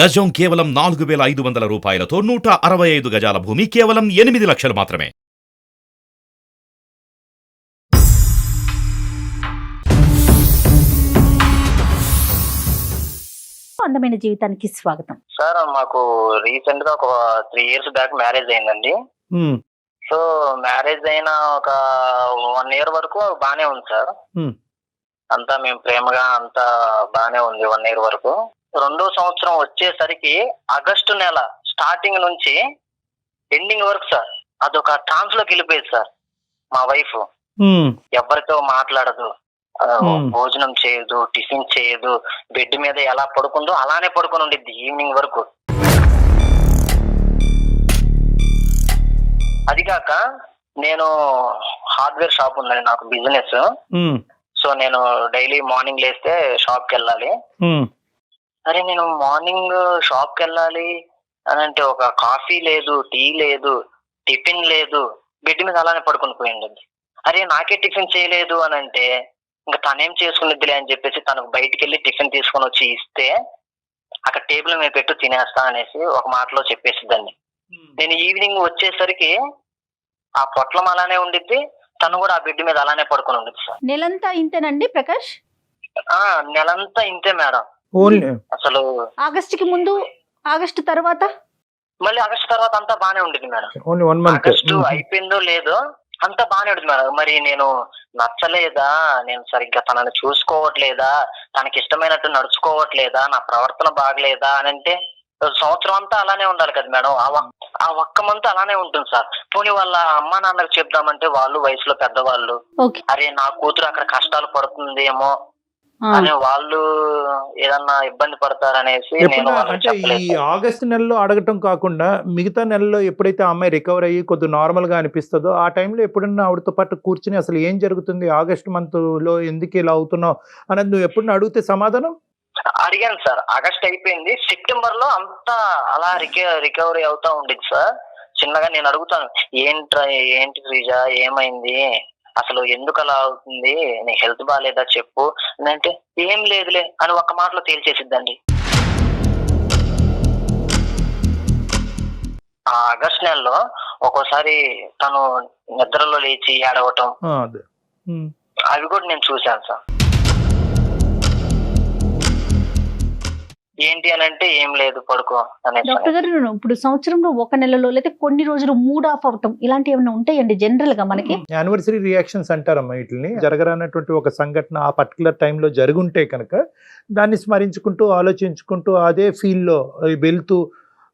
గజం కేవలం 4,500 రూపాయలతో 165 గజాల భూమి కేవలం 8 లక్షలు మాత్రమే. అందమైన జీవితానికి స్వాగతం. సార్ మాకు రీసెంట్ గా ఒక 3 years బ్యాక్ మ్యారేజ్ అయిందండి. సో మ్యారేజ్ అయిన ఒక 1 year వరకు బానే ఉంది సార్. అంతా మేము ప్రేమగా అంతా బానే ఉంది 1 year వరకు. 2వ సంవత్సరం వచ్చేసరికి ఆగస్టు నెల స్టార్టింగ్ నుంచి ఎండింగ్ వరకు సార్ అదొక ట్రాన్స్ లోకి వెళ్ళిపోయింది సార్. మా వైఫ్ ఎవరితో మాట్లాడదు, భోజనం చేయదు, టిఫిన్ చేయదు, బెడ్ మీద ఎలా పడుకుందో అలానే పడుకొని ఉండిద్ది ఈవినింగ్ వరకు. అది కాక నేను హార్డ్వేర్ షాప్ ఉందండి నాకు బిజినెస్. సో నేను డైలీ మార్నింగ్ లేస్తే షాప్ కి వెళ్ళాలి. అరే నేను మార్నింగ్ షాప్ కి వెళ్ళాలి అని అంటే ఒక కాఫీ లేదు, టీ లేదు, టిఫిన్ లేదు, బెడ్ మీద అలానే పడుకొని పోయింది. అరే నాకే టిఫిన్ చేయలేదు అని అంటే ఇంకా తనేం చేసుకునిద్దిలే అని చెప్పేసి తనకు బయటికి వెళ్ళి టిఫిన్ తీసుకొని వచ్చి ఇస్తే అక్కడ టేబుల్ మీద పెట్టు తినేస్తా అనేసి ఒక మాటలో చెప్పేసిద్దండి. నేను ఈవినింగ్ వచ్చేసరికి ఆ పొట్లం అలానే ఉండిద్ది, తను కూడా ఆ బెడ్ మీద అలానే పడుకొని ఉండిద్ది సార్. నెలంతా ఇంతేనండి ప్రకాష్? నెలంతా ఇంతే మేడం. అసలు ఆగస్టుకి ముందు, ఆగస్టు తర్వాత, మళ్ళీ ఆగస్టు తర్వాత అంతా బానే ఉండిద్ది మేడం. ఆగస్టు అయిపోయిందో లేదో అంతా బానే ఉంటుంది మేడం. మరి నేను నచ్చలేదా, నేను సరిగ్గా తనని చూసుకోవట్లేదా, తనకి ఇష్టమైనట్టు నడుచుకోవట్లేదా, నా ప్రవర్తన బాగలేదా అని అంటే సంవత్సరం అంతా అలానే ఉండాలి కదా మేడం. ఆ ఒక్క మంత్ అలానే ఉంటుంది సార్. పోనీ వాళ్ళ అమ్మా నాన్నకు చెప్దామంటే వాళ్ళు వయసులో పెద్దవాళ్ళు, అరే నా కూతురు అక్కడ కష్టాలు పడుతుందేమో అని వాళ్ళు ఏదన్నా ఇబ్బంది పడతారనేసి నేను అంటే ఈ ఆగస్టు నెలలో అడగటం కాకుండా మిగతా నెలలో ఎప్పుడైతే ఆ అమ్మాయి రికవర్ అయ్యి కొద్దిగా నార్మల్ గా అనిపిస్తుందో ఆ టైంలో ఎప్పుడన్నా ఆవిడతో పాటు కూర్చుని అసలు ఏం జరుగుతుంది, ఆగస్టు మంత్ లో ఎందుకు ఇలా అవుతున్నావు అనేది నువ్వు ఎప్పుడన్నా అడిగితే సమాధానం అడిగాను సార్. ఆగస్ట్ అయిపోయింది, సెప్టెంబర్ లో అంతా అలా రికవరీ అవుతా ఉండేది సార్. చిన్నగా నేను అడుగుతాను, ఏంటి శ్రీజా ఏమైంది, అసలు ఎందుకు అలా అవుతుంది, నీ హెల్త్ బాగాలేదా చెప్పు అంటే ఏం లేదులే అని ఒక్క మాటలో తేల్చేసిద్దండి. ఆ ఆగస్ట్ నెలలో ఒక్కోసారి తను నిద్రలో లేచి ఏడవటం అవి కూడా నేను చూశాను సార్. ఏంటి అని అంటే ఏం లేదు పడుకో అనేసి. డాక్టర్ గారు ఇప్పుడు సంవత్సరంలో 1 నెలలో లేదా కొన్ని రోజులు మూడ్ ఆఫ్ అవటం ఇలాంటి ఏమైనా ఉంటాయండి జనరల్ గా మనకి? యానివర్సరీ రియాక్షన్స్ అంటారమ్మా వీటిని. జరగరానటువంటి ఒక సంఘటన ఆ పర్టికులర్ టైంలో జరుగుంటే కనుక దాన్ని స్మరించుకుంటూ ఆలోచించుకుంటూ అదే ఫీల్లో వెళ్తూ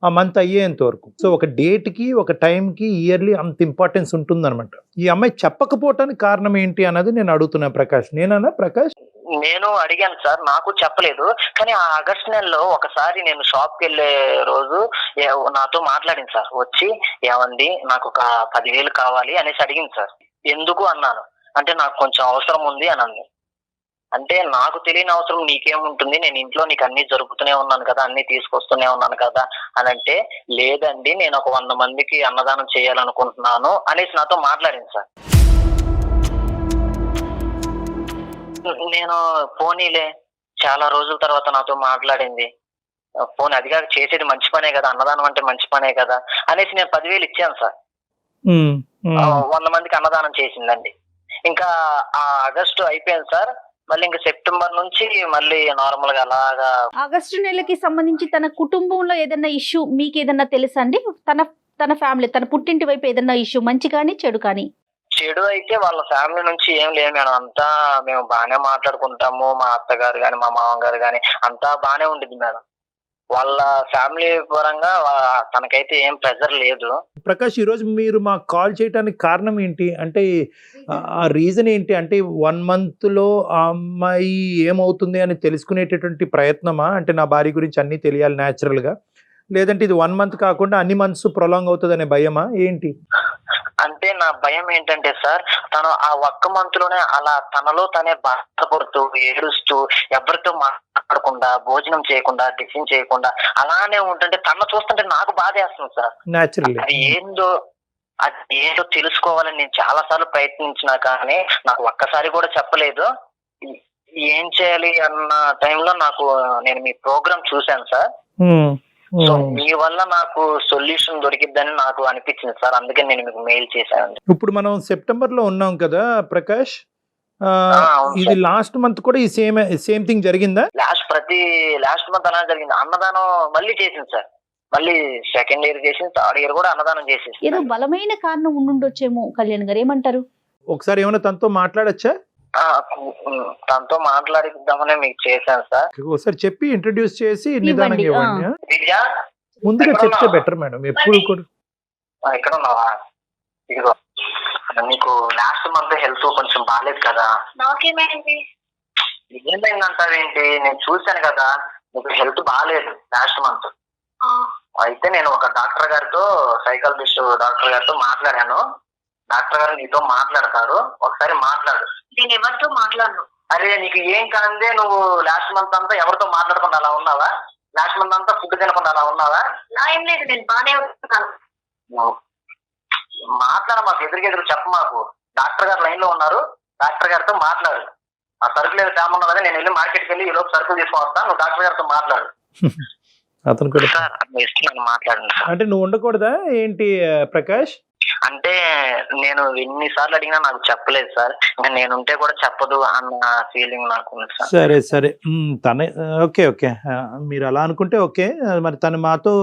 ఆ మంత్ అయ్యేంత వరకు. సో ఒక డేట్కి ఒక టైంకి ఇయర్లీ అంత ఇంపార్టెన్స్ ఉంటుందన్నమాట. ఈ అమ్మాయి చెప్పకపోవటానికి కారణం ఏంటి అన్నది నేను అడుగుతున్నా ప్రకాష్. నేనన్నా ప్రకాష్? నేను అడిగాను సార్, నాకు చెప్పలేదు. కానీ ఆ ఆగస్ట్ నెలలో ఒకసారి నేను షాప్ కి వెళ్ళే రోజు నాతో మాట్లాడింది సార్. వచ్చి ఏమండి నాకు ఒక 10,000 కావాలి అనేసి అడిగింది సార్. ఎందుకు అన్నాను. అంటే నాకు కొంచెం అవసరం ఉంది అని అంది. అంటే నాకు తెలియని అవసరం నీకేముంటుంది, నేను ఇంట్లో నీకు అన్ని జరుపుతూనే ఉన్నాను కదా, అన్ని తీసుకొస్తూనే ఉన్నాను కదా అని అంటే, లేదండి నేను ఒక 100 మందికి అన్నదానం చేయాలనుకుంటున్నాను అనేసి నాతో మాట్లాడింది సార్. నేను పోనీలే చాలా రోజుల తర్వాత నాతో మాట్లాడింది, పోనీ అదిగా చేసేది మంచి పనే కదా, అన్నదానం అంటే మంచి పనే కదా అనేసి నేను 10,000 ఇచ్చాను సార్. 100 మందికి అన్నదానం చేసిందండి. ఇంకా ఆ ఆగస్టు అయిపోయింది సార్. మళ్ళీ ఇంకా సెప్టెంబర్ నుంచి మళ్ళీ నార్మల్ గా అలాగా. ఆగస్టు నెలకి సంబంధించి తన కుటుంబంలో ఏదైనా ఇష్యూ మీకు ఏదన్నా తెలుసా అండి? తన ఫ్యామిలీ, తన పుట్టింటి వైపు ఏదన్నా ఇష్యూ మంచి కానీ చెడు కానీ? చెడు అయితే వాళ్ళ ఫ్యామిలీ నుంచి ఏం లేదు మేడం. అంతా మేము బాగానే మాట్లాడుకుంటాము. మా అత్తగారు గాని మా మామగారు గాని అంతా బాగానే ఉండిద్ది మేడం. వాళ్ళ ఫ్యామిలీ పరంగా తనకైతే ఏం ప్రెజర్ లేదు. ప్రకాష్, ఈరోజు మీరు మాకు కాల్ చేయడానికి కారణం ఏంటి అంటే ఆ రీజన్ ఏంటి? అంటే 1 month లో ఆ అమ్మాయి ఏమవుతుంది అని తెలుసుకునేటటువంటి ప్రయత్నమా? అంటే నా భార్య గురించి అన్నీ తెలియాలి న్యాచురల్గా, లేదంటే ఇది 1 month కాకుండా అన్ని మంత్స్ ప్రొలాంగ్ అవుతుంది అనే భయమా ఏంటి? అంటే నా భయం ఏంటంటే సార్, తను ఆ ఒక్క మంత్ లోనే అలా తనలో తనే బాధపడుతూ ఏడుస్తూ ఎవరితో మాట్లాడకుండా భోజనం చేయకుండా టిఫిన్ చేయకుండా అలానే ఉంటుంటే తన చూస్తుంటే నాకు బాధేస్తుంది సార్. అది ఏందో తెలుసుకోవాలని నేను చాలా సార్లు ప్రయత్నించినా కానీ నాకు ఒక్కసారి కూడా చెప్పలేదు. ఏం చేయాలి అన్న టైంలో నేను మీ ప్రోగ్రామ్ చూశాను సార్. సో మీ వల్ల నాకు సొల్యూషన్ దొరికిద్దని నాకు అనిపించింది సార్, అందుకే నేను మీకు మెయిల్ చేశాను. ఇప్పుడు మనం సెప్టెంబర్ లో ఉన్నాం కదా ప్రకాష్, అవును ఇది సార్. లాస్ట్ మంత్ కూడా ఈ సేమ్ థింగ్ జరిగిందా? లాస్ట్ మంత్ అలా జరిగింది. అన్నదానం మళ్ళీ చేసింది సార్, మళ్ళీ సెకండ్ ఇయర్ చేసింది, థర్డ్ ఇయర్ కూడా అన్నదానం చేసేసి. ఏదో బలమైన కారణం ఉండుండొచ్చేమో కళ్యాణ్ గారు, ఏమంటారు? ఒకసారి ఏమైనా తనతో మాట్లాడచ్చా? తనతో మాట్లాడిద్దామనే మీకు చేశాను సార్. ఒకసారి చెప్పి ఇంట్రడ్యూస్ చేసి నిదానంగా ఇవ్వండి. విజయ, ముందుగా చెప్తే బెటర్ మేడం, ఎప్పుడు కూడా. ఎక్కడ ఉన్నావా? ఇదిగో నీకు లాస్ట్ మంత్ హెల్త్ కొంచెం బాగాలేదు కదా. నాకేమైంది? ఏమైందంటావేంటి? నేను చూశాను కదా నీకు హెల్త్ బాగాలేదు లాస్ట్ మంత్. అయితే నేను ఒక డాక్టర్ గారితో, సైకాలజిస్ట్ డాక్టర్ గారితో మాట్లాడాను. డాక్టర్ గారు నీతో మాట్లాడతారు, ఒకసారి మాట్లాడు. నేను ఎవరితో మాట్లాడను. అరే నీకు ఏం కాదే, నువ్వు లాస్ట్ మంత్ అంతా ఎవరితో మాట్లాడకుండా అలా ఉన్నావా? లాస్ట్ మంత్ అంతా ఫుడ్ తినకుండా అలా ఉన్నావా? నా ఏం లేదు, నేను బాగానే ఉంటున్నాను. మాట్లాడ మాకు, ఎదురు చెప్ప మాకు. డాక్టర్ గారు లైన్ లో ఉన్నారు, డాక్టర్ గారితో మాట్లాడు. ఆ సరుకులు ఏదో తేమన్నా కదా, నేను వెళ్ళి మార్కెట్కి వెళ్ళి ఈ లోపు సరుకులు తీసుకొని వస్తాను, నువ్వు డాక్టర్ గారితో మాట్లాడు. అతను కూడా సార్ ఇస్తున్నాను, మాట్లాడండి సార్. అంటే నువ్వు ఉండకూడదా ఏంటి ప్రకాష్? అంటే నేను ఎన్నిసార్లు అడిగినా నాకు చెప్పలేదు సార్, నేనుంటే కూడా చెప్పదు అన్న ఫీలింగ్ నాకు ఉంది సార్. సరే సరే, తనే ఓకే ఓకే, మీరు అలా అనుకుంటే ఓకే. మరి తను మాతో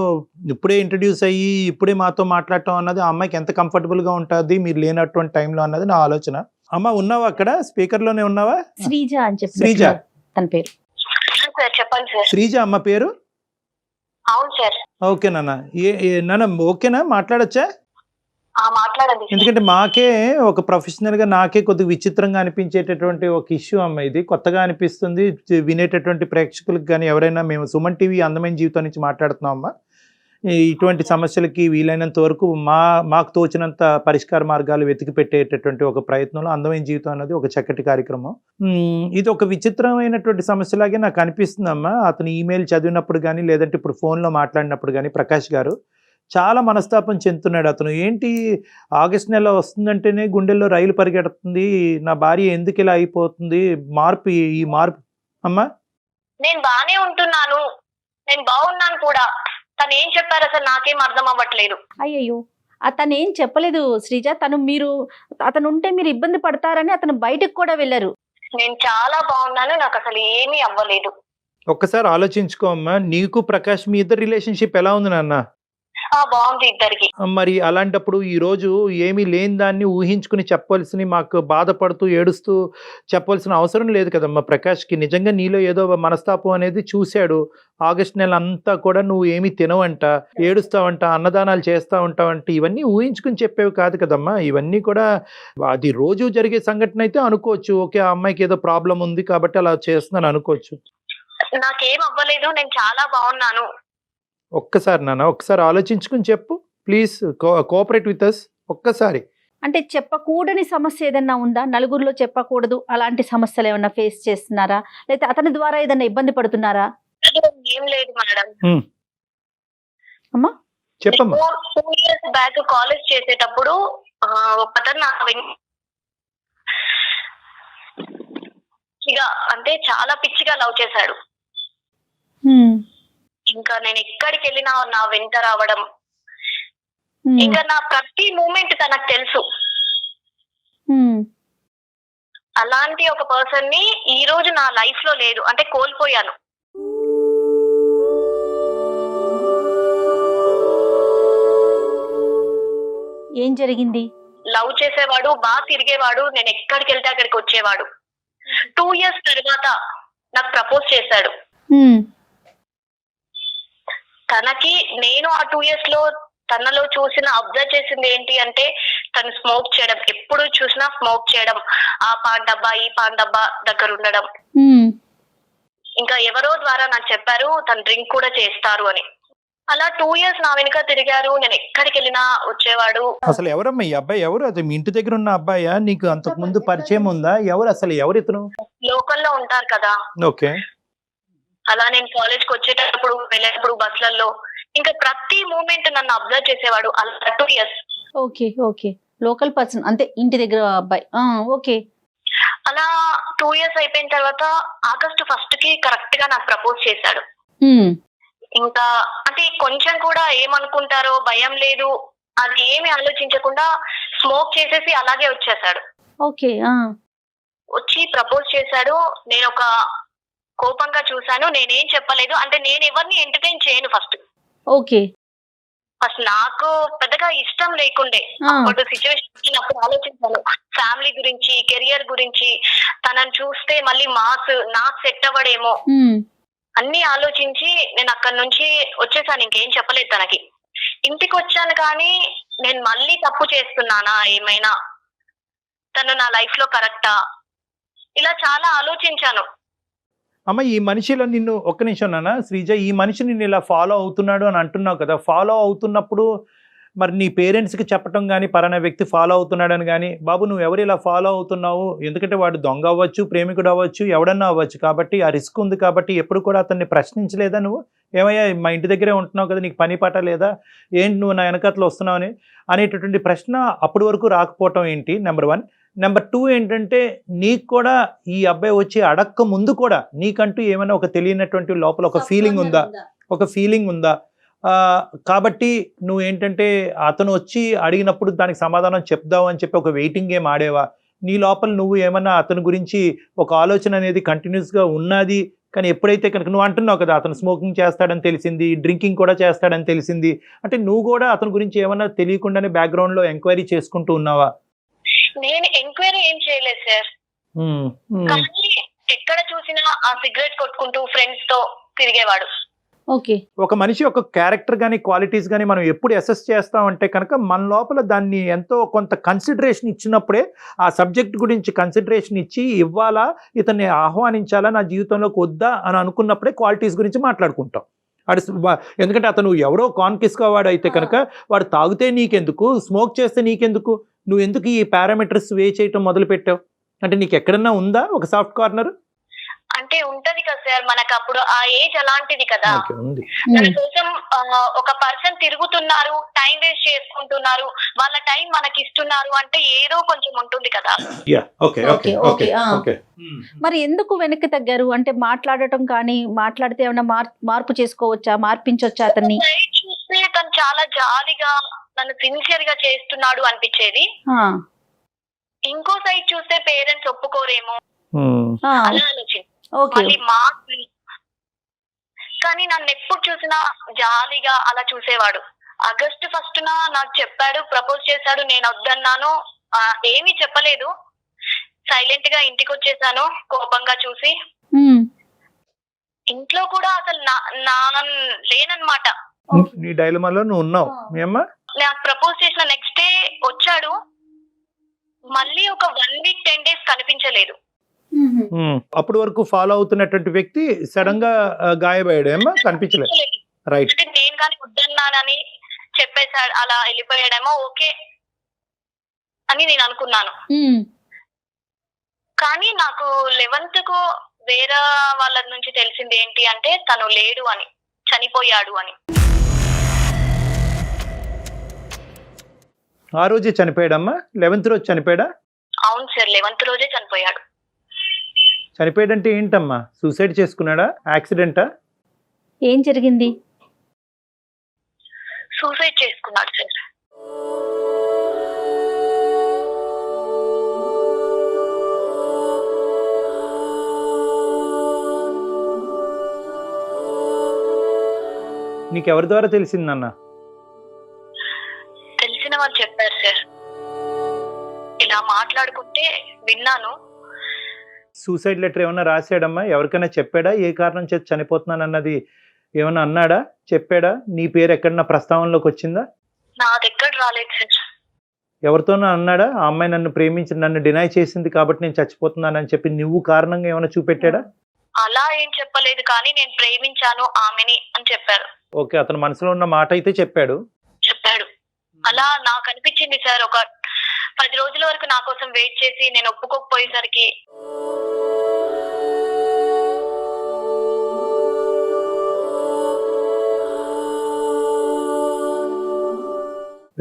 ఇప్పుడే ఇంట్రడ్యూస్ అయ్యి ఇప్పుడే మాతో మాట్లాడటం అన్నది ఆ అమ్మాయికి ఎంత కంఫర్టబుల్ గా ఉంటుంది మీరు లేనటువంటి టైంలో అన్నది నా ఆలోచన. అమ్మ ఉన్నావా అక్కడ? స్పీకర్ లోనే ఉన్నావా? శ్రీజ అని చెప్పి శ్రీజ తన పేరు. సార్ చెప్పండి సార్. శ్రీజ అమ్మ పేరు? అవును సార్. ఓకే నాన్న, నాన్న ఓకేనా, మాట్లాడచ్చా? మాట్లాడండి. ఎందుకంటే మాకే ఒక ప్రొఫెషనల్ గా నాకే కొద్దిగా విచిత్రంగా అనిపించేటటువంటి ఒక ఇష్యూ అమ్మ, ఇది కొత్తగా అనిపిస్తుంది వినేటటువంటి ప్రేక్షకులకు. కానీ ఎవరైనా మేము సుమన్ టీవీ అందమైన జీవితం నుంచి మాట్లాడుతున్నాం అమ్మా. ఇటువంటి సమస్యలకి వీలైనంత వరకు మాకు తోచినంత పరిష్కార మార్గాలు వెతికి పెట్టేటటువంటి ఒక ప్రయత్నంలో అందమైన జీవితం అన్నది ఒక చక్కటి కార్యక్రమం. ఇది ఒక విచిత్రమైనటువంటి సమస్యలాగే నాకు అనిపిస్తుందమ్మా. అతను ఈమెయిల్ చదివినప్పుడు కానీ, లేదంటే ఇప్పుడు ఫోన్లో మాట్లాడినప్పుడు కానీ ప్రకాష్ గారు చాలా మనస్తాపం చెందుతున్నాడు. అతను ఏంటి, ఆగస్ట్ నెల వస్తుందంటేనే గుండెల్లో రైలు పరిగెడుతుంది, నా భార్య ఎందుకు ఇలా అయిపోతుంది, ఈ మార్పు అమ్మా. నేను బానే ఉంటున్నాను, నేను బాగున్నాను కూడా. తను ఏం చెప్పారు అసలు నాకేం అర్థం అవ్వట్లేదు. అయ్యయ్యో, అతను ఏం చెప్పలేదు శ్రీజ. అతను ఉంటే మీరు ఇబ్బంది పడతారని అతను బయటకు కూడా వెళ్ళారు. నేను చాలా బాగున్నాను, నాకు అసలు ఏమీ అవ్వలేదు. ఒక్కసారి ఆలోచించుకో అమ్మా, నీకు ప్రకాష్ మీ ఇద్దరు రిలేషన్షిప్ ఎలా ఉంది నాన్న? బాగుంది ఇద్దరికి. మరి అలాంటప్పుడు ఈ రోజు ఏమీ లేని దాన్ని ఊహించుకుని చెప్పవలసిన, మాకు బాధపడుతూ ఏడుస్తూ చెప్పవలసిన అవసరం లేదు కదమ్మా. ప్రకాష్కి నిజంగా నీలో ఏదో మనస్తాపం అనేది చూశాడు. ఆగస్ట్ నెల అంతా కూడా నువ్వు ఏమీ తినవంట, ఏడుస్తావంట, అన్నదానాలు చేస్తా ఉంటావంట, ఇవన్నీ ఊహించుకుని చెప్పేవి కాదు కదమ్మా. ఇవన్నీ కూడా అది రోజు జరిగే సంఘటన అయితే అనుకోవచ్చు. ఓకే, ఆ అమ్మాయికి ఏదో ప్రాబ్లం ఉంది కాబట్టి అలా చేస్తున్నాను అనుకోవచ్చు. నాకేం అవ్వలేదు, నేను చాలా బాగున్నాను. ఒక్కసారి నాన్న, ఒక్కసారి ఆలోచించుకుని చెప్పు ప్లీజ్, కోఆపరేట్ విత్ అస్ ఒక్కసారి. అంటే చెప్పకూడని సమస్య ఏదన్నా ఉందా? నలుగురిలో చెప్పకూడదు అలాంటి సమస్యలు ఏమన్నా ఫేస్ చేస్తున్నారా, లేకపోతే అతని ద్వారా ఏదన్నా ఇబ్బంది పడుతున్నారా? ఏం లేదు మేడం. అమ్మా చెప్పమ్మా. 2 years బ్యాక్ కాలేజ్ చేసేటప్పుడు ఒకతను అంటే చాలా పిచ్చిగా లవ్ చేశాడు. ఇంకా నేను ఎక్కడికి వెళ్ళినా నా వెంట రావడం, ఇంకా నా ప్రతి మూమెంట్ తనకు తెలుసు. అలాంటి ఒక పర్సన్ ని ఈ రోజు నా లైఫ్ లో లేదు, అంటే కోల్పోయాను. ఏం జరిగింది? లవ్ చేసేవాడు, బాగా తిరిగేవాడు, నేను ఎక్కడికి వెళ్తే అక్కడికి వచ్చేవాడు. 2 years తర్వాత నాకు ప్రపోజ్ చేశాడు. తనకి నేను ఆ 2 years లో తనలో అబ్జర్వ్ చేసింది ఏంటి అంటే, తను స్మోక్ చేయడం, ఎప్పుడు చూసినా స్మోక్ చేయడం, ఆ పాన్ డబ్బా ఈ పాన్ డబ్బా దగ్గర ఉండడం. ఇంకా ఎవరో ద్వారా నాకు చెప్పారు తను డ్రింక్ కూడా చేస్తారు అని. అలా 2 years నా వెనుక తిరిగారు, నేను ఎక్కడికి వెళ్ళినా వచ్చేవాడు. అసలు ఎవరమ్మా ఈ అబ్బాయి? ఎవరు? అది మీ ఇంటి దగ్గర ఉన్న అబ్బాయా? నీకు అంతకు ముందు పరిచయం ఉందా? ఎవరు ఇతను? లోకల్లో ఉంటారు కదా. ఓకే. అలా నేను కాలేజ్ కి వచ్చేటప్పుడు వెళ్ళేటప్పుడు బస్లలో ఇంకా ప్రతి మూమెంట్ నన్ను అబ్జర్వ్ చేసేవాడు. అలా 2 years. Okay okay, local person, అంతే ఇంటి దగ్గర అబ్బాయి. ఓకే. అలా 2 years అయిపోయిన తర్వాత ఆగస్ట్ 1st కి కరెక్ట్ గా నాకు ప్రపోజ్ చేశాడు. ఇంకా అంటే కొంచెం కూడా ఏమనుకుంటారో భయం లేదు, అది ఏమి ఆలోచించకుండా స్మోక్ చేసేసి అలాగే వచ్చేసాడు. ఓకే. వచ్చి ప్రపోజ్ చేశాడు. నేను ఒక కోపంగా చూశాను. నేనేం చెప్పలేదు. అంటే నేను ఎవరిని ఎంటర్టైన్ చేయను ఫస్ట్. ఓకే. ఫస్ట్ నాకు పెద్దగా ఇష్టం లేకుండే. అప్పుడు సిచ్యువేషన్ వచ్చినప్పుడు ఆలోచించాను ఫ్యామిలీ గురించి, కెరియర్ గురించి. తనని చూస్తే మళ్ళీ నాకు సెట్ అవ్వడేమో అన్ని ఆలోచించి నేను అక్కడి నుంచి వచ్చేసాను. ఇంకేం చెప్పలేదు తనకి. ఇంటికి వచ్చాను కానీ నేను మళ్ళీ తప్పు చేస్తున్నానా, ఏమైనా తను నా లైఫ్ లో కరెక్టా, ఇలా చాలా ఆలోచించాను. అమ్మ ఈ మనిషిలో నిన్ను ఒక్క నిమిషం నాన్న శ్రీజ, ఈ మనిషి నిన్ను ఇలా ఫాలో అవుతున్నాడు అని అంటున్నావు కదా, ఫాలో అవుతున్నప్పుడు మరి నీ పేరెంట్స్కి చెప్పటం కానీ పలానా వ్యక్తి ఫాలో అవుతున్నాడని కానీ, బాబు నువ్వు ఎవరు ఇలా ఫాలో అవుతున్నావు, ఎందుకంటే వాడు దొంగ అవ్వచ్చు, ప్రేమికుడు అవ్వచ్చు, ఎవడన్నా అవ్వచ్చు, కాబట్టి ఆ రిస్క్ ఉంది కాబట్టి ఎప్పుడు కూడా అతన్ని ప్రశ్నించలేదా నువ్వు? ఏమయ్యా మా ఇంటి దగ్గరే ఉంటున్నావు కదా, నీకు పని పాట లేదా, ఏంటి నువ్వు నా వెనకట్లో వస్తున్నావు అనేటటువంటి ప్రశ్న అప్పటి వరకు రాకపోవటం ఏంటి? నెంబర్ 1. నెంబర్ 2 ఏంటంటే నీకు కూడా ఈ అబ్బాయి వచ్చి అడక్క ముందు కూడా నీకంటూ ఏమైనా ఒక తెలియనటువంటి లోపల ఒక ఫీలింగ్ ఉందా? కాబట్టి నువ్వు ఏంటంటే అతను వచ్చి అడిగినప్పుడు దానికి సమాధానం చెప్దావు అని చెప్పి ఒక వెయిటింగ్ గేమ్ ఆడేవా? నీ లోపల నువ్వు ఏమన్నా అతని గురించి ఒక ఆలోచన అనేది కంటిన్యూస్గా ఉన్నది, కానీ ఎప్పుడైతే కనుక నువ్వు అంటున్నావు కదా అతను స్మోకింగ్ చేస్తాడని తెలిసింది, డ్రింకింగ్ కూడా చేస్తాడని తెలిసింది, అంటే నువ్వు కూడా అతని గురించి ఏమన్నా తెలియకుండానే బ్యాక్గ్రౌండ్లో ఎంక్వైరీ చేసుకుంటూ ఉన్నావా? నేను ఎంక్వైరీ ఏం చేయలేదు సార్. కానీ ఎక్కడ చూసినా ఆ సిగరెట్ కొట్టుకుంటూ ఫ్రెండ్స్ తో తిరిగేవాడు. ఓకే. ఒక మనిషి యొక్క క్యారెక్టర్ కానీ క్వాలిటీస్ కానీ మనం ఎప్పుడు అసెస్ చేస్తామంటే కనుక మన లోపల దాన్ని ఎంతో కొంత కన్సిడరేషన్ ఇచ్చినప్పుడే, ఆ సబ్జెక్ట్ గురించి కన్సిడరేషన్ ఇచ్చి ఇవ్వాలా, ఇతన్ని ఆహ్వానించాలా నా జీవితంలోకి వద్దా అని అనుకున్నప్పుడే క్వాలిటీస్ గురించి మాట్లాడుకుంటాం. ఎందుకంటే అతను ఎవరో కాన్కిస్గా వాడు అయితే కనుక వాడు తాగితే నీకెందుకు, స్మోక్ చేస్తే నీకెందుకు, నువ్వు ఎందుకు ఈ పారామీటర్స్ వే చేయటం మొదలు పెట్టావు? అంటే నీకు ఎక్కడన్నా ఉందా ఒక సాఫ్ట్ కార్నర్? అంటే ఉంటది కదా సార్, మనకు అప్పుడు ఆ ఏజ్ అలాంటిది కదా. మన కోసం ఒక పర్సన్ తిరుగుతున్నారు, టైం వేస్ట్ చేసుకుంటున్నారు, వాళ్ళ టైం మనకి ఇస్తున్నారు అంటే ఏదో కొంచెం ఉంటుంది కదా. మరి ఎందుకు వెనక్కి తగ్గారు? అంటే మాట్లాడటం కానీ, మాట్లాడితే ఏమైనా మార్పు చేసుకోవచ్చా, మార్పించొచ్చా అతన్ని? చూస్తే తను చాలా జాలిగా నన్ను సిన్సియర్ గా చేస్తున్నాడు అనిపించేది. ఇంకో సైడ్ చూస్తే పేరెంట్స్ ఒప్పుకోరేమో అలా ఆలోచించి మళ్ళీ కానీ నన్ను ఎప్పుడు చూసినా జాలిగా అలా చూసేవాడు. ఆగస్టు 1 నాకు చెప్పాడు, ప్రపోజ్ చేశాడు. నేను వద్దన్నాను, ఏమీ చెప్పలేదు, సైలెంట్ గా ఇంటికి వచ్చేసాను కోపంగా చూసి. ఇంట్లో కూడా అసలు లేనన్నమాట. నీ డైలమాలో నువ్వు ఉన్నావు. నాకు ప్రపోజ్ చేసిన నెక్స్ట్ డే వచ్చాడు, మళ్ళీ ఒక 1 వీక్ 10 డేస్ కనిపించలేదు. అప్పటి వరకు ఫాలో అవుతున్నటువంటి వ్యక్తి సడన్ గా గాయపడ్డాడు, ఏమో కనిపించలేదు. రైట్. నేను కానీ వద్దన్నానని చెప్పేశాడు, అలా వెళ్ళిపోయాడేమో ఓకే అని నేను అనుకున్నాను. కానీ నాకు 11th వేరే వాళ్ళ నుంచి తెలిసింది ఏంటి అంటే తను లేడు అని, చనిపోయాడు అని. ఆ రోజే చనిపోయాడమ్మా? 11th రోజు చనిపోయాడా? అవును సార్, 11th రోజే చనిపోయాడు. చనిపోయాడంటే ఏంటమ్మా? సూసైడ్ చేసుకున్నాడా, యాక్సిడెంటా, ఏం జరిగింది? సూసైడ్ చేసుకున్నాడు సార్. నీకెవరి ద్వారా తెలిసిందన్న? తెలిసిన వాళ్ళు చెప్పారు సార్. ఇలా మాట్లాడుకుంటే విన్నాను. సూసైడ్ లెటర్ ఏమన్నా రాశాడమ్మా? ఎవరికైనా చెప్పాడా ఏ కారణం చేసి చనిపోతున్నాను అన్నది ఏమన్నా అన్నాడా, చెప్పాడా? నీ పేరు ఎక్కడన్నా ప్రస్తావనలోకి వచ్చిందా? నా దగ్గర రాలేదు సార్. ఎవరితోనో అన్నాడా, ఆ అమ్మాయి నన్ను ప్రేమించి నన్ను డినై చేసింది కాబట్టి నేను చచ్చిపోతున్నానని చెప్పి నువ్వు కారణంగా ఏమైనా చూపెట్టాడా? అలా ఏం చెప్పలేదు, కానీ నేను ప్రేమించాను ఆమెని అని చెప్పారు. ఓకే, అతను మనసులో ఉన్న మాట అయితే చెప్పాడు. అలా నాకు అనిపించింది సార్. ఒక 10 రోజుల వరకు నా కోసం వెయిట్ చేసి నేను ఒప్పుకోకపోయేసరికి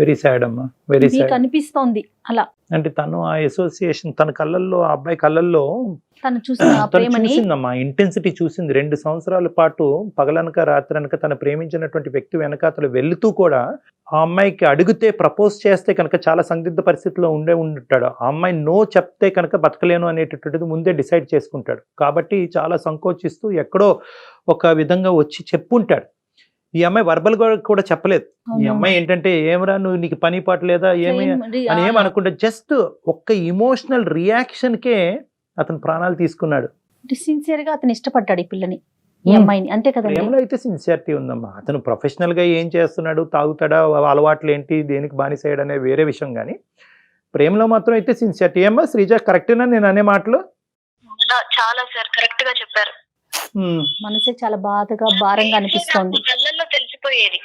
వెరీ సాడ్ అమ్మా, వెరీ మీకు సాడ్. అనిపిస్తోంది అలా అంటే తను ఆ అసోసియేషన్ తన కళ్ళల్లో, ఆ అబ్బాయి కళ్ళల్లో తను చూసిన ఆ తను ప్రేమని చూసిందమ్మా, ఇంటెన్సిటీ చూసింది. 2 సంవత్సరాల పాటు పగలనక రాత్రనక తను ప్రేమించినటువంటి వ్యక్తి వెనకాతలు వెళ్తూ కూడా ఆ అమ్మాయికి అడిగితే ప్రపోజ్ చేస్తే కనుక చాలా సందిగ్ధ పరిస్థితిలో ఉంటాడు. ఆ అమ్మాయి నో చెప్తే కనుక బతకలేను అనేటటువంటిది ముందే డిసైడ్ చేసుకుంటాడు. కాబట్టి చాలా సంకోచిస్తూ ఎక్కడో ఒక విధంగా వచ్చి చెప్పుంటాడు. ఈ అమ్మాయి వర్బల్ కూడా చెప్పలేదు. ఈ అమ్మాయి ఏంటంటే ఏమరా నువ్వు, నీకు పని పాట లేదా ఏమి అని ఏమనుకుంటే జస్ట్ ఒక్క ఇమోషనల్ రియాక్షన్కే అతను ప్రాణాలు తీసుకున్నాడు. సిన్సియర్ గా అతను ఇష్టపడ్డాడు ఈ పిల్లని, ఈ అమ్మాయిని, అంతే కదండి. ప్రేమలో అయితే సిన్సియారిటీ ఉందమ్మా. అతను ప్రొఫెషనల్ గా ఏం చేస్తున్నాడు, తాగుతాడా, అలవాట్లు ఏంటి, దేనికి బానిసయ్యాడు అనే వేరే విషయం, కానీ ప్రేమలో మాత్రం అయితే సిన్సియారిటీ. ఏమ్మా శ్రీజ, కరెక్టేనా నేను అనే మాటలు? చాలా సార్ కరెక్ట్ గా చెప్పారు. మనసే చాలా బాధగా భారంగా అనిపిస్తోంది. కళ్ళల్లో తెలిసిపోయేది.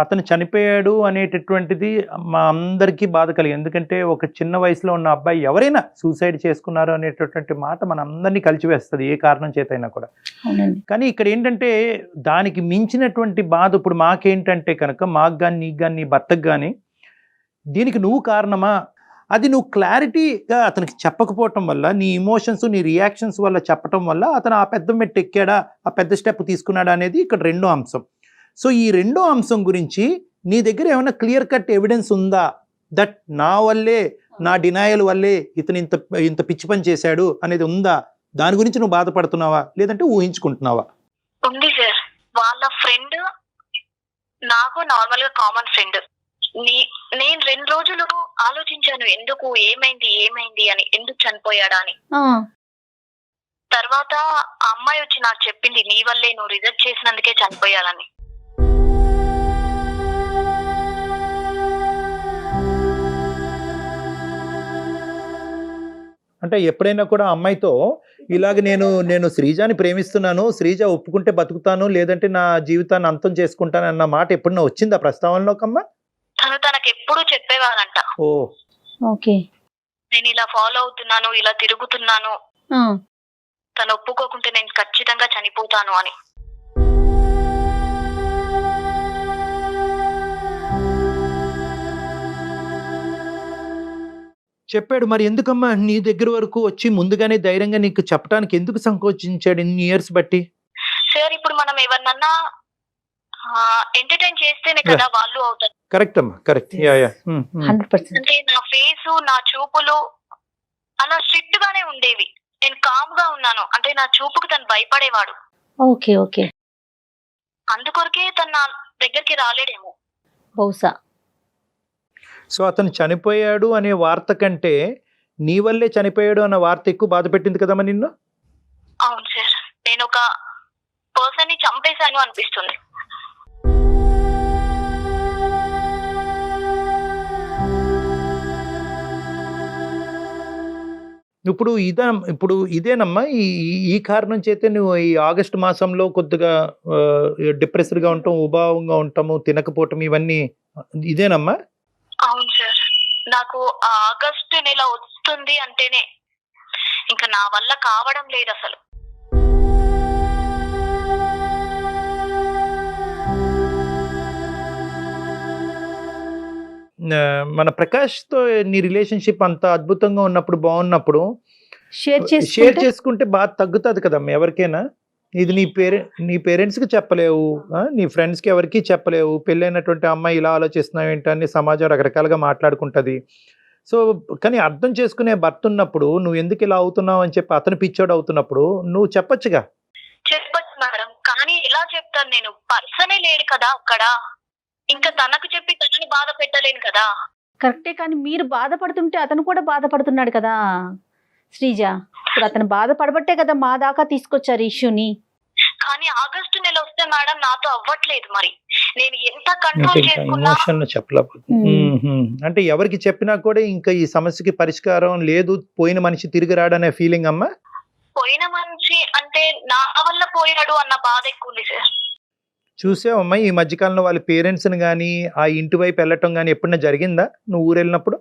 అతను చనిపోయాడు అనేటటువంటిది మా అందరికీ బాధ కలిగింది. ఎందుకంటే ఒక చిన్న వయసులో ఉన్న అబ్బాయి ఎవరైనా సూసైడ్ చేసుకున్నారు అనేటటువంటి మాట మన అందరినీ కలిచివేస్తుంది, ఏ కారణం చేత అయినా కూడా. కానీ ఇక్కడ ఏంటంటే దానికి మించినటువంటి బాధ ఇప్పుడు మాకేంటంటే కనుక, మాకు కానీ నీకు కానీ నీ భర్తకు కానీ, దీనికి నువ్వు కారణమా, అది నువ్వు క్లారిటీగా అతనికి చెప్పకపోవటం వల్ల, నీ ఇమోషన్స్ నీ రియాక్షన్స్ వల్ల చెప్పటం వల్ల అతను ఆ పెద్ద మెట్టు ఎక్కాడా, ఆ పెద్ద స్టెప్ తీసుకున్నాడా అనేది ఇక్కడ రెండో అంశం. సో ఈ రెండో అంశం గురించి నీ దగ్గర ఏమైనా క్లియర్ కట్ ఎవిడెన్స్ ఉందా, దట్ నా వల్లే, నా డినాయల్ వల్లే ఇతను ఇంత పిచ్చి పని చేశాడు అనేది ఉందా? దాని గురించి నువ్వు బాధపడుతున్నావా, లేదంటే ఊహించుకుంటున్నావా? ఉంది సార్. వాళ్ళ ఫ్రెండ్ నాకు నార్మల్ గా కామన్ ఫ్రెండ్. నేను 2 రోజులు ఆలోచించాను, ఎందుకు, ఏమైంది అని, ఎందుకు చనిపోయాడా అని. తర్వాత ఆ అమ్మాయి వచ్చి నాకు చెప్పింది, నీ వల్లే, నువ్వు రిజెక్ట్ చేసినందుకే చనిపోయాలని. అంటే ఎప్పుడైనా కూడా అమ్మాయితో ఇలాగ నేను శ్రీజాని ప్రేమిస్తున్నాను, శ్రీజ ఒప్పుకుంటే బతుకుతాను, లేదంటే నా జీవితాన్ని అంతం చేసుకుంటాను అన్న మాట ఎప్పుడన్నా వచ్చిందా ప్రస్తావనలోకమ్మా? తనకు ఎప్పుడు చెప్పేవాడంట, ఓ ఓకే, నేను ఇలా ఫాలో అవుతున్నాను, ఇలా తిరుగుతున్నాను, తను ఒప్పుకోకుంటే నేను ఖచ్చితంగా చనిపోతాను అని. చెప్పాడు. మరి ఎందుకమ్మా నీ దగ్గర వరకు వచ్చి ముందుగానే ధైర్యంగా నీకు చెప్పడానికి ఎందుకు సంకోచించాడు ఇన్ని ఇయర్స్ బట్టి? సార్ ఇప్పుడు మనం ఎవరినన్నా ఎంటర్టైన్ చేస్తేనే కదా వాళ్ళు అవుతారు. కరెక్ట్ అమ్మా, కరెక్ట్. 100%. అంటే నా ఫేస్, నా చూపులు అలా స్ట్రిక్ట్ గానే ఉండేవి. నేను కామ్ గా ఉన్నాను అంటే నా చూపుకు తను భయపడేవాడు. ఓకే ఓకే, అందుకొరకే తను నా దగ్గరికి రాలేడేమో బహుశా. సో అతను చనిపోయాడు అనే వార్త కంటే నీ వల్లే చనిపోయాడు అన్న వార్త ఎక్కువ బాధ పెట్టింది కదమ్మా నిన్ను? అవును సార్, నేను ఒక పర్సన్ ని చంపేశాను అనిపిస్తుంది. ఇప్పుడు ఇదేనమ్మా ఈ కారణం చేతే నువ్వు ఈ ఆగస్టు మాసంలో కొద్దిగా డిప్రెస్డ్గా ఉంటాం, ఉభావంగా ఉంటాము, తినకపోవటం, ఇవన్నీ ఇదేనమ్మా? అవును సార్, నాకు ఆగస్టు నెల వస్తుంది అంటేనే ఇంకా నా వల్ల కావడం లేదు అసలు. మన ప్రకాష్తో నీ రిలేషన్షిప్ అంత అద్భుతంగా ఉన్నప్పుడు, బాగున్నప్పుడు షేర్ చేసుకుంటే బాధ తగ్గుతుంది కదమ్మా ఎవరికైనా. ఇది నీ పేరెంట్స్కి చెప్పలేవు, నీ ఫ్రెండ్స్కి ఎవరికి చెప్పలేవు. పెళ్ళైనటువంటి అమ్మాయి ఇలా ఆలోచిస్తున్నావు ఏంటని సమాజం రకరకాలుగా మాట్లాడుకుంటుంది. సో కానీ అర్థం చేసుకునే భర్త ఉన్నప్పుడు నువ్వు ఎందుకు ఇలా అవుతున్నావు అని చెప్పి అతను పిచ్చోడు అవుతున్నప్పుడు నువ్వు చెప్పొచ్చుగా. చెప్పొచ్చు మేడం, కానీ ఎలా చెప్తాను, నేను పర్సనే లేడు కదా అక్కడ, ఇంకా తనకు చెప్పి తనని బాధ పెట్టలేను కదా. కరెక్టే, కానీ మీరు బాధపడుతుంటే అతను కూడా బాధపడుతున్నాడు కదా శ్రీజ. ఇప్పుడు అతను బాధపడబట్టే కదా మా దాకా తీసుకొచ్చారు ఇష్యూని. కానీ ఆగస్టు నెల వస్తే మేడం నాతో అవ్వట్లేదు. మరి నేను ఎంత కంట్రోల్ చేసుకున్నా అంటే ఎవరికి చెప్పినా కూడా ఇంకా ఈ సమస్యకి పరిష్కారం లేదు, పోయిన మనిషి తిరిగి రాడనే ఫీలింగ్ అమ్మా. పోయిన మనిషి అంటే నా వల్ల పోయాడు అన్న బాధ ఎక్కువ ఉంది సార్. చూసావమ్మా ఈ మధ్యకాలంలో వాళ్ళ పేరెంట్స్ని కానీ ఆ ఇంటి వైపు వెళ్ళటం కానీ ఎప్పుడైనా జరిగిందా నువ్వు ఊరు వెళ్ళినప్పుడు?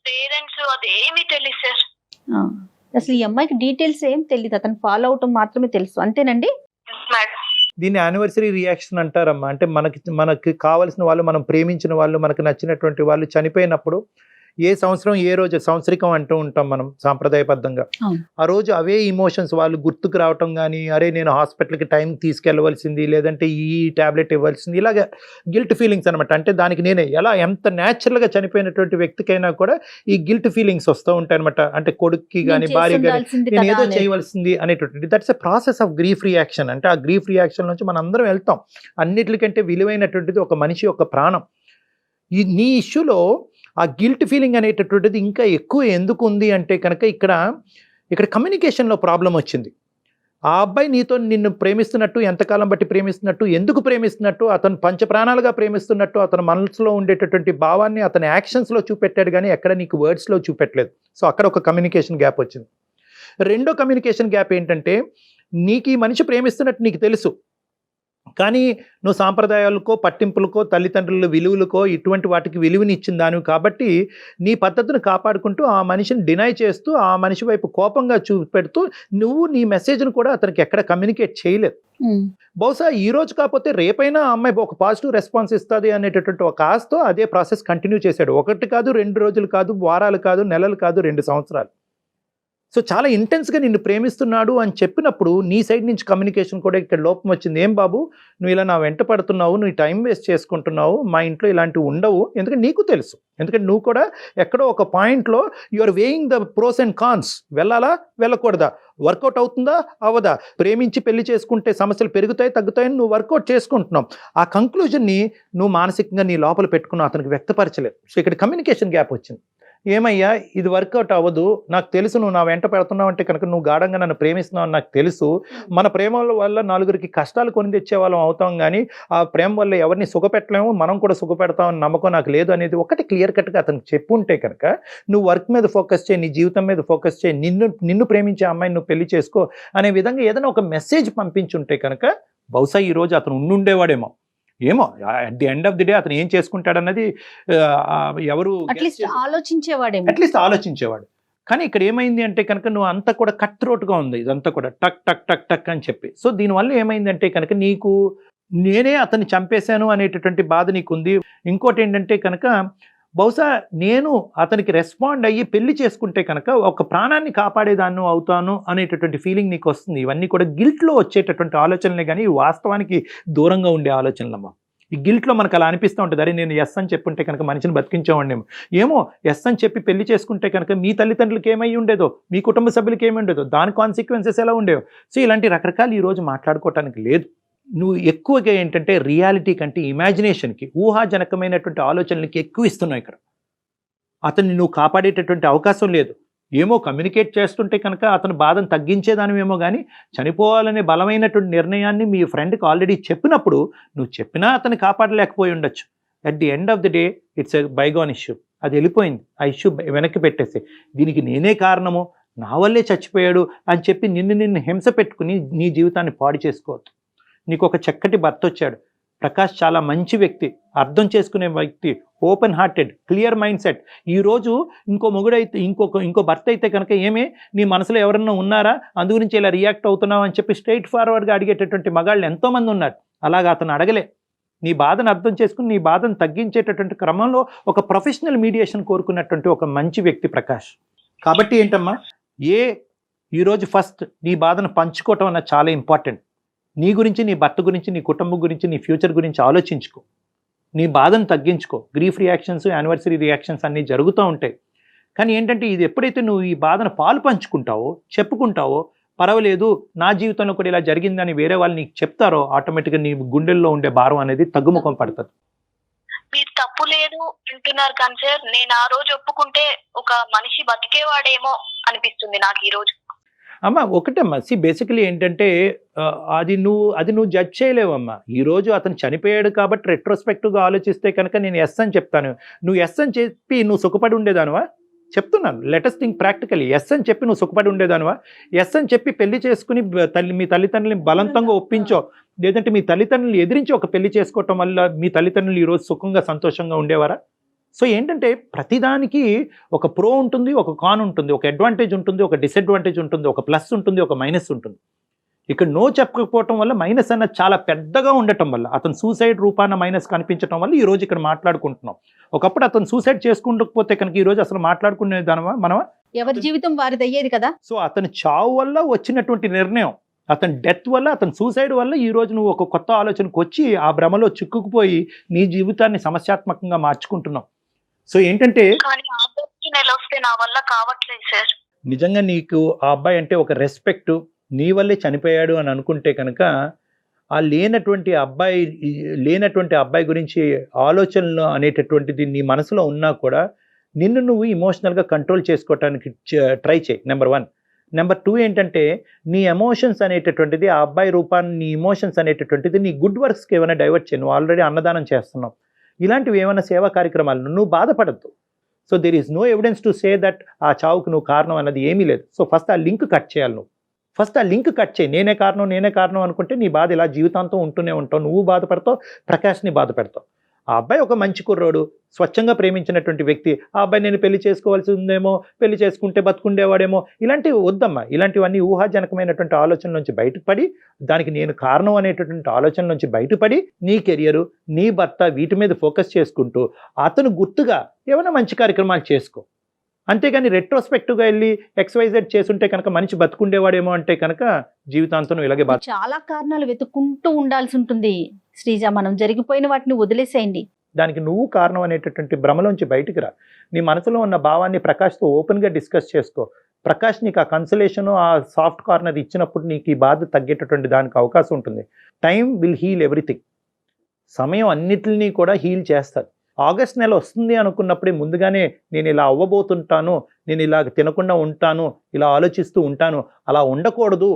పేరెంట్స్ అదేమీ తెలియదు సార్. అసలు ఈ అమ్మాయికి డీటెయిల్స్ ఏం తెలియదు, అతను ఫాలో అవటం మాత్రమే తెలుసు, అంతేనండి? మేడం. దీన్ని యానివర్సరీ రియాక్షన్ అంటారమ్మా. అంటే మనకి కావాల్సిన వాళ్ళు, మనం ప్రేమించిన వాళ్ళు, మనకు నచ్చినటువంటి వాళ్ళు చనిపోయినప్పుడు ఏ సంవత్సరం ఏ రోజు సంవత్సరికం అంటూ ఉంటాం మనం సాంప్రదాయబద్ధంగా. ఆ రోజు అవే ఇమోషన్స్ వాళ్ళు గుర్తుకు రావటం కానీ, అరే నేను హాస్పిటల్కి టైం తీసుకెళ్ళవలసింది, లేదంటే ఈ టాబ్లెట్ ఇవ్వాల్సింది, ఇలాగ గిల్ట్ ఫీలింగ్స్ అనమాట. అంటే దానికి నేనే ఎంత న్యాచురల్గా చనిపోయినటువంటి వ్యక్తికైనా కూడా ఈ గిల్ట్ ఫీలింగ్స్ వస్తూ ఉంటాయి అనమాట. అంటే కొడుక్కి కానీ భార్య కానీ నేను ఏదో చేయవలసింది అనేటువంటి, that's a process of grief reaction. అంటే ఆ గ్రీఫ్ రియాక్షన్ నుంచి మనం అందరం వెళ్తాం. అన్నిటికంటే విలువైనటువంటిది ఒక మనిషి యొక్క ప్రాణం. నీ ఇష్యూలో ఆ గిల్ట్ ఫీలింగ్ అనేటటువంటిది ఇంకా ఎక్కువ ఎందుకు ఉంది అంటే కనుక ఇక్కడ కమ్యూనికేషన్లో ప్రాబ్లం వచ్చింది. ఆ అబ్బాయి నీతో నిన్ను ప్రేమిస్తున్నట్టు, ఎంతకాలం బట్టి ప్రేమిస్తున్నట్టు, ఎందుకు ప్రేమిస్తున్నట్టు, అతను పంచప్రాణాలుగా ప్రేమిస్తున్నట్టు అతని మనసులో ఉండేటటువంటి భావాన్ని అతని యాక్షన్స్లో చూపెట్టాడు, కానీ ఎక్కడ నీకు వర్డ్స్లో చూపెట్టలేదు. సో అక్కడ ఒక కమ్యూనికేషన్ గ్యాప్ వచ్చింది. రెండో కమ్యూనికేషన్ గ్యాప్ ఏంటంటే, నీకు ఈ మనిషి ప్రేమిస్తున్నట్టు నీకు తెలుసు, కానీ నువ్వు సాంప్రదాయాలకో, పట్టింపులకో, తల్లిదండ్రుల విలువలకో, ఇటువంటి వాటికి విలువని ఇచ్చిన దానివి కాబట్టి నీ పద్ధతిని కాపాడుకుంటూ ఆ మనిషిని డినై చేస్తూ, ఆ మనిషి వైపు కోపంగా చూపెడుతూ నువ్వు నీ మెసేజ్ను కూడా అతనికి ఎక్కడ కమ్యూనికేట్ చేయలేదు. బహుశా ఈ రోజు కాకపోతే రేపైనా ఆ అమ్మాయి ఒక పాజిటివ్ రెస్పాన్స్ ఇస్తుంది అనేటటువంటి ఒక ఆశతో అదే ప్రాసెస్ కంటిన్యూ చేశాడు. 1 కాదు, 2 రోజులు కాదు, వారాలు కాదు, నెలలు కాదు, 2 సంవత్సరాలు. సో చాలా ఇంటెన్స్గా నిన్ను ప్రేమిస్తున్నాడు అని చెప్పినప్పుడు నీ సైడ్ నుంచి కమ్యూనికేషన్ కూడా ఇక్కడ లోపం వచ్చింది. ఏం బాబు నువ్వు ఇలా నా వెంట పడుతున్నావు, నువ్వు టైం వేస్ట్ చేసుకుంటున్నావు, మా ఇంట్లో ఇలాంటివి ఉండవు, ఎందుకంటే నీకు తెలుసు, ఎందుకంటే నువ్వు కూడా ఎక్కడో ఒక పాయింట్లో you are weighing the pros and cons. వెళ్ళాలా వెళ్ళకూడదా, వర్కౌట్ అవుతుందా అవ్వదా, ప్రేమించి పెళ్లి చేసుకుంటే సమస్యలు పెరుగుతాయి తగ్గుతాయని నువ్వు వర్కౌట్ చేసుకుంటున్నావు. ఆ కంక్లూజన్ని నువ్వు మానసికంగా నీ లోపల పెట్టుకున్నావు, అతనికి వ్యక్తపరచలేదు. సో ఇక్కడ కమ్యూనికేషన్ గ్యాప్ వచ్చింది. ఏమయ్యా ఇది వర్కౌట్ అవ్వదు, నాకు తెలుసు నువ్వు నా వెంట పెడుతున్నావు అంటే కనుక నువ్వు గాఢంగా నన్ను ప్రేమిస్తున్నావు అని నాకు తెలుసు, మన ప్రేమ వల్ల నలుగురికి కష్టాలు కొని తెచ్చేవాళ్ళం అవుతాం, కానీ ఆ ప్రేమ వల్ల ఎవరిని సుఖపెట్టలేము, మనం కూడా సుఖపెడతామని నమ్మకం నాకు లేదు అనేది ఒకటి క్లియర్ కట్గా అతనికి చెప్పుంటే కనుక నువ్వు వర్క్ మీద ఫోకస్ చేయి, నీ జీవితం మీద ఫోకస్ చేయి, నిన్ను ప్రేమించే అమ్మాయిని నువ్వు పెళ్లి చేసుకో అనే విధంగా ఏదైనా ఒక మెసేజ్ పంపించుంటే కనుక బహుశా ఈరోజు అతను ఉండుండేవాడేమో. ఏమో at the end of the day అతను ఏం చేసుకుంటాడన్నది ఎవరు అట్లీస్ట్ ఆలోచించేవాడు. కానీ ఇక్కడ ఏమైంది అంటే కనుక నువ్వు అంతా కూడా కట్ త్రోట్గా ఉంది, ఇదంతా కూడా టక్ టక్ టక్ టక్ అని చెప్పి. సో దీనివల్ల ఏమైందంటే కనుక నీకు నేనే అతన్ని చంపేశాను అనేటటువంటి బాధ నీకుంది. ఇంకోటి ఏంటంటే కనుక బహుశా నేను అతనికి రెస్పాండ్ అయ్యి పెళ్లి చేసుకుంటే కనుక ఒక ప్రాణాన్ని కాపాడేదాన్ని అవుతాను అనేటటువంటి ఫీలింగ్ నీకు వస్తుంది. ఇవన్నీ కూడా గిల్ట్లో వచ్చేటటువంటి ఆలోచనలే, కానీ వాస్తవానికి దూరంగా ఉండే ఆలోచనలమ్మా. ఈ గిల్ట్లో మనకు అలా అనిపిస్తూ ఉంటుంది, అరే నేను ఎస్ అని చెప్పుంటే కనుక మనిషిని బతికించేవాడినేమో, ఏమో ఎస్ అని చెప్పి పెళ్లి చేసుకుంటే కనుక మీ తల్లిదండ్రులకి ఏమై ఉండేదో, మీ కుటుంబ సభ్యులకి ఏమి ఉండేదో, దాని కాన్సిక్వెన్సెస్ ఎలా ఉండేవో. సో ఇలాంటి రకరకాలు ఈరోజు మాట్లాడుకోవటానికి లేదు. నువ్వు ఎక్కువగా ఏంటంటే రియాలిటీ కంటే ఇమాజినేషన్కి, ఊహాజనకమైనటువంటి ఆలోచనలకి ఎక్కువ ఇస్తున్నావు. ఇక్కడ అతన్ని నువ్వు కాపాడేటటువంటి అవకాశం లేదు. ఏమో కమ్యూనికేట్ చేస్తుంటే కనుక అతను బాధను తగ్గించేదానివేమో, కానీ చనిపోవాలనే బలమైనటువంటి నిర్ణయాన్ని మీ ఫ్రెండ్కి ఆల్రెడీ చెప్పినప్పుడు నువ్వు చెప్పినా అతన్ని కాపాడలేకపోయి ఉండొచ్చు. At the end of the day it's a bygone issue, అది వెళ్ళిపోయింది. ఆ ఇష్యూ వెనక్కి పెట్టేసి దీనికి నేనే కారణము, నా వల్లే చచ్చిపోయాడు అని చెప్పి నిన్ను హింస పెట్టుకుని నీ జీవితాన్ని పాడు చేసుకోవద్దు. నీకు ఒక చక్కటి భర్త వచ్చాడు, ప్రకాష్ చాలా మంచి వ్యక్తి, అర్థం చేసుకునే వ్యక్తి, open hearted, clear mind set. ఈరోజు ఇంకో మొగుడైతే ఇంకో భర్త అయితే కనుక ఏమే నీ మనసులో ఎవరన్నా ఉన్నారా, అందు గురించి ఇలా రియాక్ట్ అవుతున్నావు అని చెప్పి స్ట్రైట్ ఫార్వర్డ్గా అడిగేటటువంటి మగాళ్ళు ఎంతోమంది ఉన్నారు. అలాగా అతను అడగలే. నీ బాధను అర్థం చేసుకుని నీ బాధను తగ్గించేటటువంటి క్రమంలో ఒక ప్రొఫెషనల్ మీడియేషన్ కోరుకున్నటువంటి ఒక మంచి వ్యక్తి ప్రకాష్. కాబట్టి ఏంటమ్మా, ఈరోజు ఫస్ట్ నీ బాధను పంచుకోవటం అన్నది చాలా ఇంపార్టెంట్. నీ గురించి, నీ భర్త గురించి, నీ కుటుంబం గురించి, నీ ఫ్యూచర్ గురించి ఆలోచించుకో, నీ బాధను తగ్గించుకో. గ్రీఫ్ రియాక్షన్స్, యానివర్సరీ రియాక్షన్స్ అన్నీ జరుగుతూ ఉంటాయి. కానీ ఏంటంటే ఇది ఎప్పుడైతే నువ్వు ఈ బాధను పాలు పంచుకుంటావో, చెప్పుకుంటావో, పర్వాలేదు నా జీవితంలో కూడా ఇలా జరిగిందని వేరే వాళ్ళు నీకు చెప్తారో, ఆటోమేటిక్గా నీ గుండెల్లో ఉండే భారం అనేది తగ్గుముఖం పడుతుంది. మీరు తప్పు లేదు అంటున్నారు కానీ సార్, నేను ఆ రోజు ఒప్పుకుంటే ఒక మనిషి బతికేవాడేమో అనిపిస్తుంది నాకు ఈ రోజు. అమ్మ ఒకటమ్మా, బేసికలీ ఏంటంటే అది నువ్వు జడ్జ్ చేయలేవమ్మా. ఈరోజు అతను చనిపోయాడు కాబట్టి రెట్రోస్పెక్టివ్గా ఆలోచిస్తే కనుక నేను ఎస్ అని చెప్తాను. నువ్వు ఎస్ అని చెప్పి నువ్వు సుఖపడి ఉండేదానువా? చెప్తున్నాను, లెటెస్ట్ థింక్ ప్రాక్టికలీ. ఎస్ అని చెప్పి నువ్వు సుఖపడి ఉండేదానువా? ఎస్ అని చెప్పి పెళ్లి చేసుకుని మీ తల్లిదండ్రులని బలవంతంగా ఒప్పించో, లేదంటే మీ తల్లిదండ్రులు ఎదిరించి ఒక పెళ్లి చేసుకోవటం వల్ల మీ తల్లిదండ్రులు ఈరోజు సుఖంగా సంతోషంగా ఉండేవారా? సో ఏంటంటే ప్రతిదానికి ఒక ప్రో ఉంటుంది, ఒక కాన్ ఉంటుంది, ఒక అడ్వాంటేజ్ ఉంటుంది, ఒక డిసడ్వాంటేజ్ ఉంటుంది, ఒక ప్లస్ ఉంటుంది, ఒక మైనస్ ఉంటుంది. ఇక్కడ నో చెప్పకపోవటం వల్ల మైనస్ అన్నది చాలా పెద్దగా ఉండటం వల్ల, అతను సూసైడ్ రూపాన మైనస్ కనిపించడం వల్ల ఈ రోజు ఇక్కడ మాట్లాడుకుంటున్నాం. ఒకప్పుడు అతను సూసైడ్ చేసుకుంటకపోతే కనుక ఈ రోజు అసలు మాట్లాడుకునే దానమా మనమా? ఎవరి జీవితం వారిది అయ్యేది కదా. సో అతని చావు వల్ల వచ్చినటువంటి నిర్ణయం, అతని డెత్ వల్ల, అతని సూసైడ్ వల్ల ఈ రోజు నువ్వు ఒక కొత్త ఆలోచనకు వచ్చి ఆ భ్రమలో చిక్కుకుపోయి నీ జీవితాన్ని సమస్యాత్మకంగా మార్చుకుంటున్నావు. సో ఏంటంటే కానీ ఆగస్టు నెల వస్తే నా వల్ల కావట్లేదు సార్. నిజంగా నీకు ఆ అబ్బాయి అంటే ఒక రెస్పెక్ట్, నీ వల్లే చనిపోయాడు అని అనుకుంటే కనుక ఆ లేనటువంటి అబ్బాయి గురించి ఆలోచనలు అనేటటువంటిది నీ మనసులో ఉన్నా కూడా నిన్ను నువ్వు ఇమోషనల్గా కంట్రోల్ చేసుకోవటానికి ట్రై చేయి. నెంబర్ 1. నెంబర్ 2 ఏంటంటే నీ ఎమోషన్స్ అనేటటువంటిది, ఆ అబ్బాయి రూపాన్ని నీ ఎమోషన్స్ అనేటటువంటిది నీ గుడ్ వర్క్స్కి ఏమైనా డైవర్ట్ చేయి. నువ్వు ఆల్రెడీ అన్నదానం చేస్తున్నావు, ఇలాంటివి ఏమైనా సేవా కార్యక్రమాలు, నువ్వు బాధపడద్దు. So there is no evidence to say that ఆ చావుకు నువ్వు కారణం అన్నది ఏమీ లేదు. సో ఫస్ట్ ఆ లింక్ కట్ చేయాలి. నువ్వు ఫస్ట్ ఆ లింక్ కట్ చేయి. నేనే కారణం అనుకుంటే నీ బాధ ఇలా జీవితాంతం ఉంటూనే ఉంటావు. నువ్వు బాధపడతావు, ప్రకాష్ని బాధ పెడతావు. ఆ అబ్బాయి ఒక మంచి కుర్రోడు, స్వచ్ఛంగా ప్రేమించినటువంటి వ్యక్తి. ఆ అబ్బాయి నేను పెళ్లి చేసుకోవాల్సి ఉందేమో, పెళ్లి చేసుకుంటే బతుకుండేవాడేమో, ఇలాంటివి వద్దమ్మా. ఇలాంటివన్నీ ఊహాజనకమైనటువంటి ఆలోచన నుంచి బయటపడి, దానికి నేను కారణం అనేటటువంటి ఆలోచన నుంచి బయటపడి నీ కెరియరు, నీ భర్త, వీటి మీద ఫోకస్ చేసుకుంటూ అతను గుర్తుగా ఏమైనా మంచి కార్యక్రమాలు చేసుకో. అంతేగాని రెట్రోస్పెక్టివ్గా వెళ్ళి XYZ చేసుంటే కనుక మనిషి బతుకుండేవాడేమో అంటే కనుక జీవితాంతం ఇలాగే బాధ. చాలా కారణాలు వెతుక్కుంటూ ఉండాల్సి ఉంటుంది శ్రీజ. మనం జరిగిపోయిన వాటిని వదిలేసేయండి. దానికి నువ్వు కారణం అనేటటువంటి భ్రమలోంచి బయటికి రా. నీ మనసులో ఉన్న భావాన్ని ప్రకాష్తో ఓపెన్గా డిస్కస్ చేసుకో. ప్రకాష్ నీకు ఆ కన్సలేషను, ఆ సాఫ్ట్ కార్నర్ ఇచ్చినప్పుడు నీకు ఈ బాధ తగ్గేటటువంటి దానికి అవకాశం ఉంటుంది. Time will heal everything. సమయం అన్నిటిని కూడా హీల్ చేస్తుంది. ఆగస్ట్ నెల వస్తుంది అనుకున్నప్పుడే ముందుగానే నేను ఇలా అవ్వబోతుంటాను, నేను ఇలా తినకుండా ఉంటాను, ఇలా ఆలోచిస్తూ ఉంటాను, అలా ఉండకూడదు.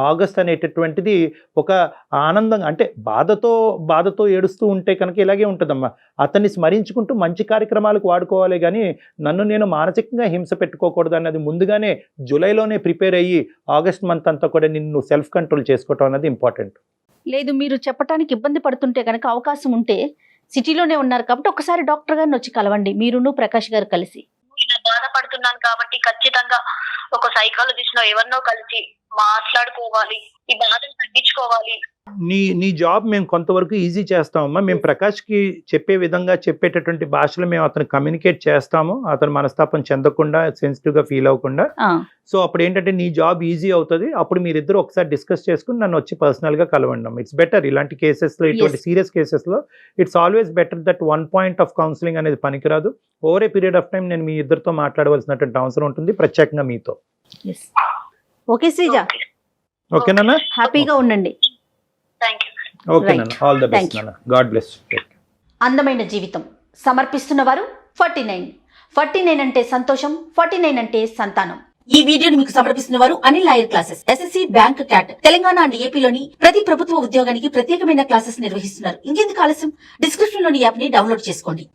ఆగస్ట్ అనేటటువంటిది ఒక ఆనందంగా, అంటే బాధతో ఏడుస్తూ ఉంటే కనుక ఇలాగే ఉంటుందమ్మా. అతన్ని స్మరించుకుంటూ మంచి కార్యక్రమాలకు వాడుకోవాలి, కానీ నన్ను నేను మానసికంగా హింస పెట్టుకోకూడదు అన్నది ముందుగానే జూలైలోనే ప్రిపేర్ అయ్యి ఆగస్ట్ మంత్ అంతా కూడా నిన్ను సెల్ఫ్ కంట్రోల్ చేసుకోవటం అన్నది ఇంపార్టెంట్. లేదు, మీరు చెప్పడానికి ఇబ్బంది పడుతుంటే కనుక అవకాశం ఉంటే సిటీలోనే ఉన్నారు కాబట్టి ఒకసారి డాక్టర్ గారిని వచ్చి కలవండి, మీరును ప్రకాష్ గారు కలిసి. ఇలా బాధపడుతున్నాను కాబట్టి ఖచ్చితంగా ఒక సైకాలజిస్ట్ ఎవరినో కలిసి మాట్లాడుకోవాలి, ఈ బాధను తగ్గించుకోవాలి. నీ జాబ్ మేము కొంతవరకు ఈజీ చేస్తామమ్మా. మేము ప్రకాష్కి చెప్పే విధంగా, చెప్పేటటువంటి భాషలో మేము అతను కమ్యూనికేట్ చేస్తాము, అతను మనస్తాపం చెందకుండా, సెన్సిటివ్గా ఫీల్ అవ్వకుండా. సో అప్పుడు ఏంటంటే నీ జాబ్ ఈజీ అవుతుంది. అప్పుడు మీరిద్దరు ఒకసారి డిస్కస్ చేసుకుని నన్ను వచ్చి పర్సనల్గా కలవండి. It's better. ఇలాంటి కేసెస్లో, ఇటువంటి సీరియస్ కేసెస్లో it's always better that 1 point of counselling అనేది పనికిరాదు. Over a period of time నేను మీ ఇద్దరితో మాట్లాడవలసినటువంటి అవసరం ఉంటుంది, ప్రత్యేకంగా మీతో. ఓకే శ్రీజ, ఓకేనా? హ్యాపీగా ఉండండి. ఓకే నాన్న, ఆల్ ద బెస్ట్ నాన్న. God bless. అందమైన జీవితం సమర్పిస్తున్నవారు 49 అంటే సంతోషం, 49 అంటే సంతానం. ఈ వీడియోని మీకు సమర్పిస్తున్న వారు Anil lawyer classes, SSC, bank, cat, Telangana and ఏపీలోని ప్రతి ప్రభుత్వ ఉద్యోగానికి ప్రత్యేకమైన క్లాసెస్ నిర్వహిస్తున్నారు. ఇంకెందుకు ఆలస్యం, డిస్క్రిప్షన్ లోని యాప్ ని డౌన్లోడ్ చేసుకోండి.